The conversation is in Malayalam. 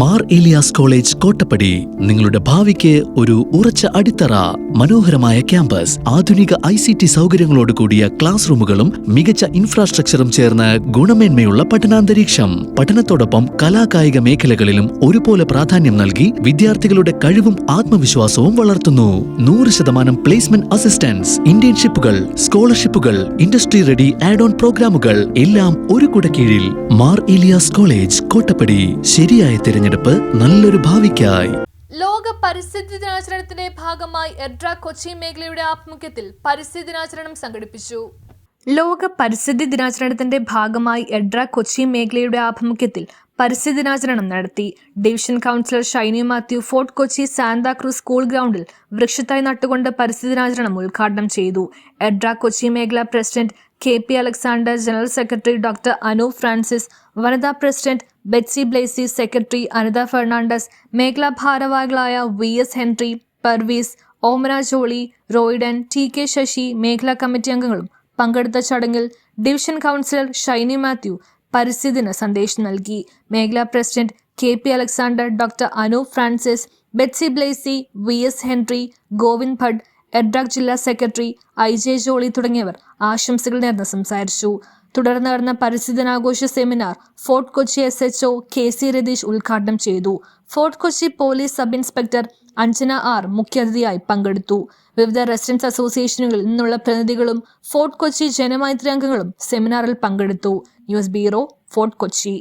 മാർ ഏലിയാസ് കോളേജ് കോട്ടപ്പടി നിങ്ങളുടെ ഭാവിക്ക് ഒരു ഉറച്ച അടിത്തറ. മനോഹരമായ ക്യാമ്പസ്, ആധുനിക ICT സൗകര്യങ്ങളോട് കൂടിയ ക്ലാസ് റൂമുകളും മികച്ച ഇൻഫ്രാസ്ട്രക്ചറും ചേർന്ന് ഗുണമേന്മയുള്ള പഠനാന്തരീക്ഷം. പഠനത്തോടൊപ്പം കലാകായിക മേഖലകളിലും ഒരുപോലെ പ്രാധാന്യം നൽകി വിദ്യാർത്ഥികളുടെ കഴിവും ആത്മവിശ്വാസവും വളർത്തുന്നു. 100% പ്ലേസ്മെന്റ് അസിസ്റ്റൻസ്, ഇന്റേൺഷിപ്പുകൾ, സ്കോളർഷിപ്പുകൾ, ഇൻഡസ്ട്രി റെഡി ആഡ് ഓൺ പ്രോഗ്രാമുകൾ എല്ലാം ഒരു കുടക്കീഴിൽ. മാർ ഏലിയാസ് കോളേജ് കോട്ടപ്പടി. ശരിയായ തിരഞ്ഞെടുപ്പ് നല്ലൊരു ഭാവിക്കായി. ലോക പരിസ്ഥിതി ദിനാചരണത്തിന്റെ ഭാഗമായി എഡ്രാക് കൊച്ചി മേഖലയുടെ ആഭിമുഖ്യത്തിൽ പരിസ്ഥിതി ദിനാചരണം സംഘടിപ്പിച്ചു. ലോക പരിസ്ഥിതി ദിനാചരണത്തിന്റെ ഭാഗമായി എഡ്രാക് കൊച്ചി മേഖലയുടെ ആഭിമുഖ്യത്തിൽ പരിസ്ഥിതി ദിനാചരണം നടത്തി. Division councillor Shiny Mathew Fort Kochi Santacruz school ഗ്രൗണ്ടിൽ വൃക്ഷത്തൈ നട്ടുകൊണ്ട് പരിസ്ഥിതി ദിനാചരണം ഉദ്ഘാടനം ചെയ്തു. എഡ്രാക് കൊച്ചി മേഖല president KP Alexander, general secretary doctor Anoop Francis, വനിതാ president Betsy Blessy, secretary Anitha Fernandes, മേഖലാ ഭാരവാഹികളായ VS Henry, Parvez, Omana Jolly, Royden, TK Sasi, മേഖലാ കമ്മിറ്റി അംഗങ്ങളും പങ്കെടുത്ത ചടങ്ങിൽ ഡിവിഷൻ കൗൺസിലർ ഷൈനി മാത്യു പരിസ്ഥിതി ദിന സന്ദേശം നൽകി. മേഖലാ president KP Alexander, doctor Anoop Francis, Betsy Blessy, VS Henry, Govind Bhatt, EDRAC ജില്ലാ സെക്രട്ടറി IJ ജോളി തുടങ്ങിയവർ ആശംസകൾ നേർന്ന് സംസാരിച്ചു. തുടർന്ന് നടന്ന പരിസ്ഥിതി ദിനാഘോഷ seminar Fort Kochi SHO KC Ratheesh ഉദ്ഘാടനം ചെയ്തു. Fort Kochi police sub inspector Anjana R മുഖ്യാതിഥിയായി പങ്കെടുത്തു. വിവിധ റെസിഡൻസ് അസോസിയേഷനുകളിൽ നിന്നുള്ള പ്രതിനിധികളും ഫോർട്ട് കൊച്ചി ജനമൈത്രി അംഗങ്ങളും സെമിനാറിൽ പങ്കെടുത്തു. News bureau, fort Kochi.